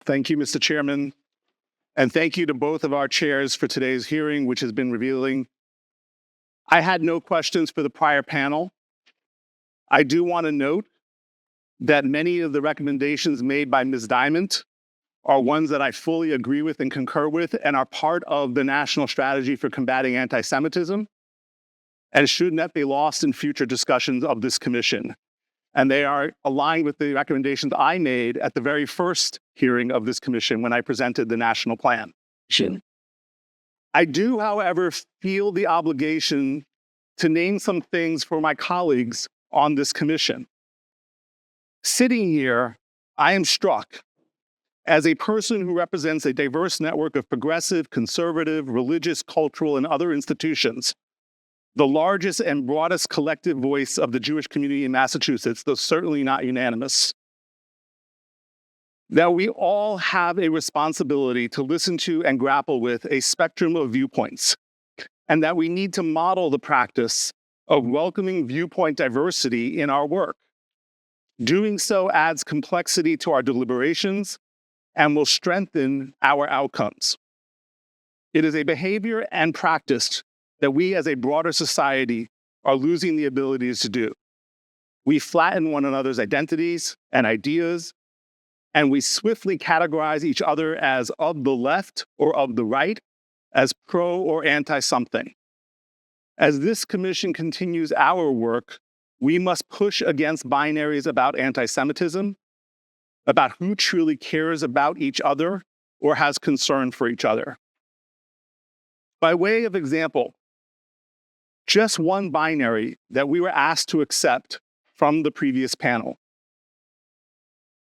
Thank you, Mr. Chairman. And thank you to both of our chairs for today's hearing, which has been revealing. I had no questions for the prior panel. I do want to note that many of the recommendations made by Ms. Diamond are ones that I fully agree with and concur with and are part of the national strategy for combating anti-Semitism and should not be lost in future discussions of this commission. And they are aligned with the recommendations I made at the very first hearing of this commission when I presented the national plan. Sure. I do, however, feel the obligation to name some things for my colleagues on this commission. Sitting here, I am struck as a person who represents a diverse network of progressive, conservative, religious, cultural, and other institutions, the largest and broadest collective voice of the Jewish community in Massachusetts, though certainly not unanimous, that we all have a responsibility to listen to and grapple with a spectrum of viewpoints, and that we need to model the practice of welcoming viewpoint diversity in our work. Doing so adds complexity to our deliberations and will strengthen our outcomes. It is a behavior and practice that we as a broader society are losing the abilities to do. We flatten one another's identities and ideas, and we swiftly categorize each other as of the left or of the right, as pro or anti-something. As this commission continues our work, we must push against binaries about anti-Semitism, about who truly cares about each other or has concern for each other. By way of example, just one binary that we were asked to accept from the previous panel.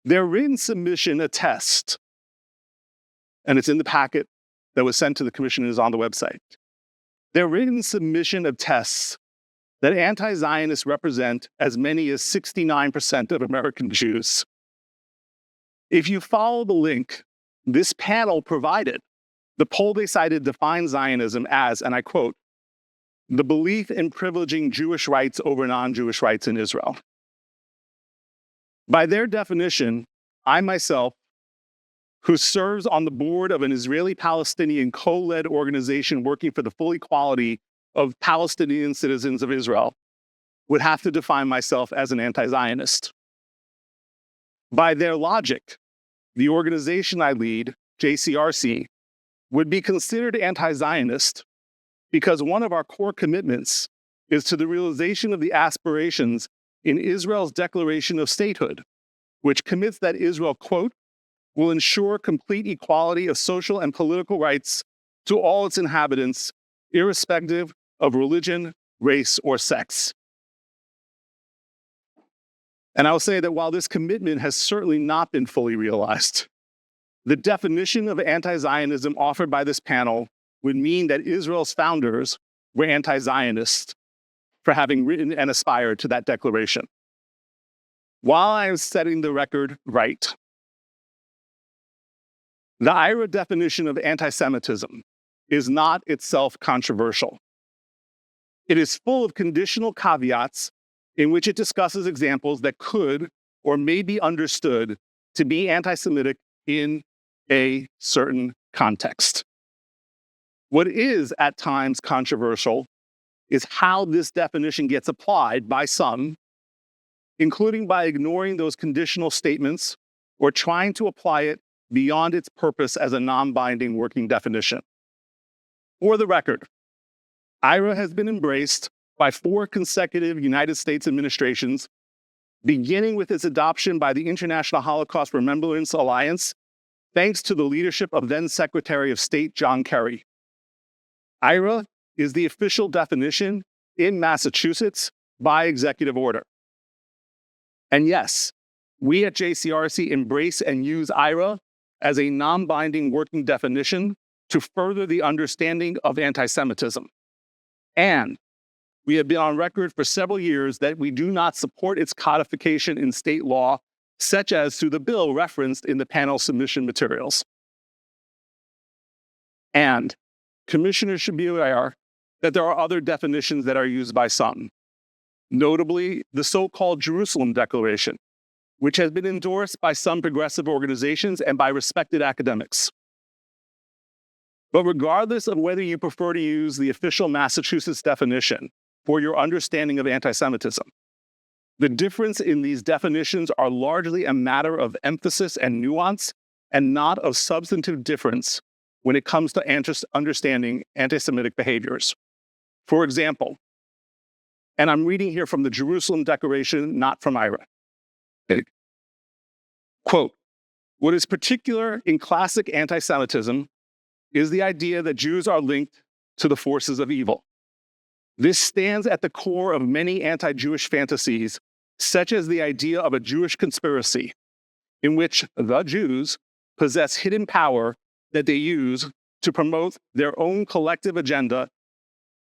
Their written submission attests, and it's in the packet that was sent to the commission and is on the website. Their written submission attests that anti-Zionists represent as many as 69% of American Jews. If you follow the link this panel provided, the poll they cited defines Zionism as, and I quote, the belief in privileging Jewish rights over non-Jewish rights in Israel. By their definition, I myself, who serves on the board of an Israeli-Palestinian co-led organization working for the full equality of Palestinian citizens of Israel, would have to define myself as an anti-Zionist. By their logic, the organization I lead, JCRC, would be considered anti-Zionist because one of our core commitments is to the realization of the aspirations in Israel's declaration of statehood, which commits that Israel, quote, will ensure complete equality of social and political rights to all its inhabitants, irrespective of religion, race, or sex. And I will say that while this commitment has certainly not been fully realized, the definition of anti-Zionism offered by this panel would mean that Israel's founders were anti-Zionist for having written and aspired to that declaration. While I am setting the record right, the IRA definition of anti-Semitism is not itself controversial. It is full of conditional caveats in which it discusses examples that could or may be understood to be anti-Semitic in a certain context. What is at times controversial is how this definition gets applied by some, including by ignoring those conditional statements or trying to apply it beyond its purpose as a non-binding working definition. For the record, IRA has been embraced by 4 consecutive United States administrations, beginning with its adoption by the International Holocaust Remembrance Alliance, thanks to the leadership of then Secretary of State John Kerry. IRA is the official definition in Massachusetts by executive order. And yes, we at JCRC embrace and use IRA as a non-binding working definition to further the understanding of anti-Semitism. And we have been on record for several years that we do not support its codification in state law, such as through the bill referenced in the panel submission materials. And commissioners should be aware that there are other definitions that are used by some, notably the so-called Jerusalem Declaration, which has been endorsed by some progressive organizations and by respected academics. But regardless of whether you prefer to use the official Massachusetts definition for your understanding of anti-Semitism, the difference in these definitions are largely a matter of emphasis and nuance, and not of substantive difference when it comes to understanding anti-Semitic behaviors. For example, and I'm reading here from the Jerusalem Declaration, not from IRA. Quote, "What is particular in classic anti-Semitism is the idea that Jews are linked to the forces of evil. This stands at the core of many anti-Jewish fantasies, such as the idea of a Jewish conspiracy, in which the Jews possess hidden power that they use to promote their own collective agenda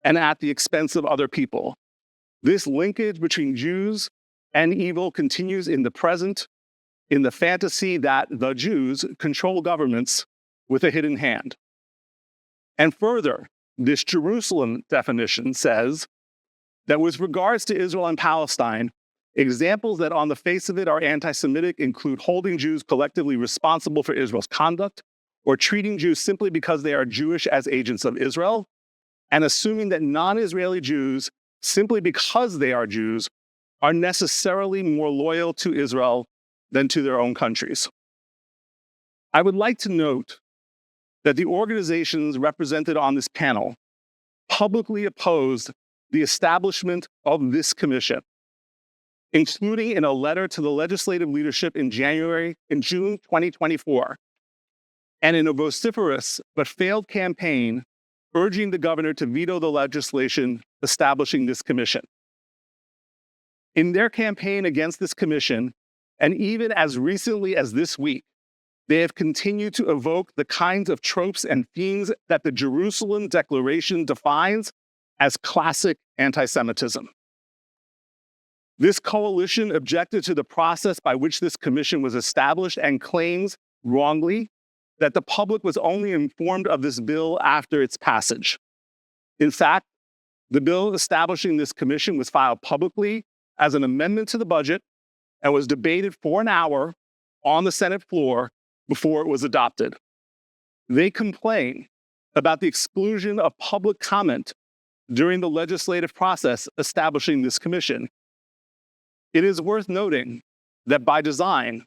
and at the expense of other people. This linkage between Jews and evil continues in the present, in the fantasy that the Jews control governments with a hidden hand." And further, this Jerusalem definition says that with regards to Israel and Palestine, examples that on the face of it are anti-Semitic include holding Jews collectively responsible for Israel's conduct, or treating Jews simply because they are Jewish as agents of Israel, and assuming that non-Israeli Jews, simply because they are Jews, are necessarily more loyal to Israel than to their own countries. I would like to note that the organizations represented on this panel publicly opposed the establishment of this commission, including in a letter to the legislative leadership in June 2024, and in a vociferous but failed campaign urging the governor to veto the legislation establishing this commission. In their campaign against this commission, and even as recently as this week, they have continued to evoke the kinds of tropes and themes that the Jerusalem Declaration defines as classic anti-Semitism. This coalition objected to the process by which this commission was established and claims, wrongly, that the public was only informed of this bill after its passage. In fact, the bill establishing this commission was filed publicly as an amendment to the budget and was debated for an hour on the Senate floor before it was adopted. They complain about the exclusion of public comment during the legislative process establishing this commission. It is worth noting that by design,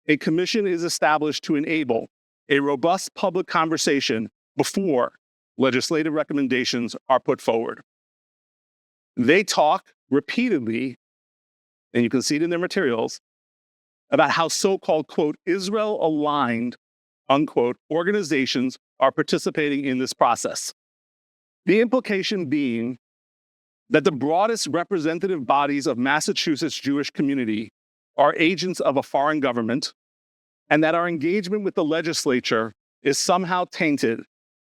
a commission is established to enable a robust public conversation before legislative recommendations are put forward. They talk repeatedly, and you can see it in their materials, about how so-called, quote, Israel-aligned, unquote, organizations are participating in this process. The implication being that the broadest representative bodies of Massachusetts Jewish community are agents of a foreign government, and that our engagement with the legislature is somehow tainted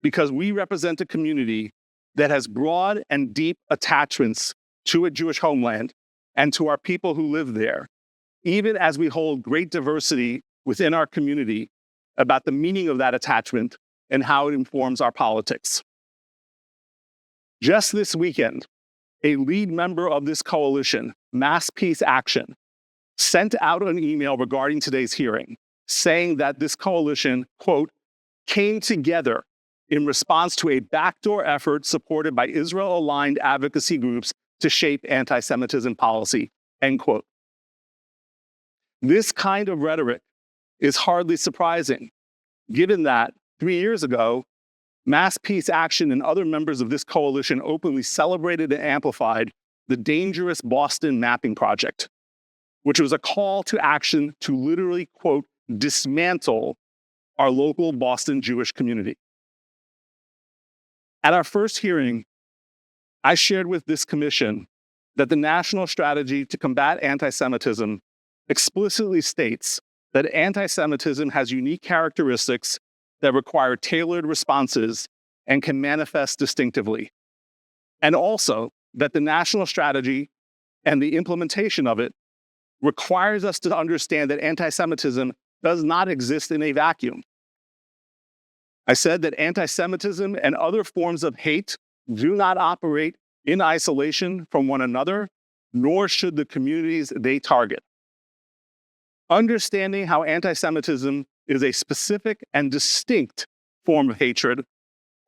because we represent a community that has broad and deep attachments to a Jewish homeland and to our people who live there, even as we hold great diversity within our community about the meaning of that attachment and how it informs our politics. Just this weekend, a lead member of this coalition, Mass Peace Action, sent out an email regarding today's hearing, saying that this coalition, quote, came together in response to a backdoor effort supported by Israel-aligned advocacy groups to shape anti-Semitism policy, end quote. This kind of rhetoric is hardly surprising, given that 3 years ago, Mass Peace Action and other members of this coalition openly celebrated and amplified the dangerous Boston Mapping Project, which was a call to action to literally, quote, dismantle our local Boston Jewish community. At our first hearing, I shared with this commission that the national strategy to combat anti-Semitism explicitly states that anti-Semitism has unique characteristics that require tailored responses and can manifest distinctively. And also that the national strategy and the implementation of it requires us to understand that anti-Semitism does not exist in a vacuum. I said that anti-Semitism and other forms of hate do not operate in isolation from one another, nor should the communities they target. Understanding how anti-Semitism is a specific and distinct form of hatred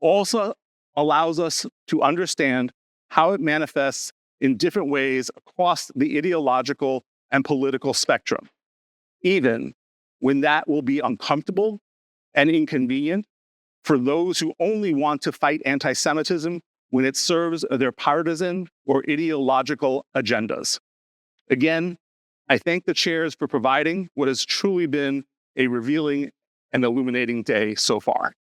also allows us to understand how it manifests in different ways across the ideological and political spectrum, even when that will be uncomfortable and inconvenient for those who only want to fight anti-Semitism when it serves their partisan or ideological agendas. Again, I thank the chairs for providing what has truly been a revealing and illuminating day so far.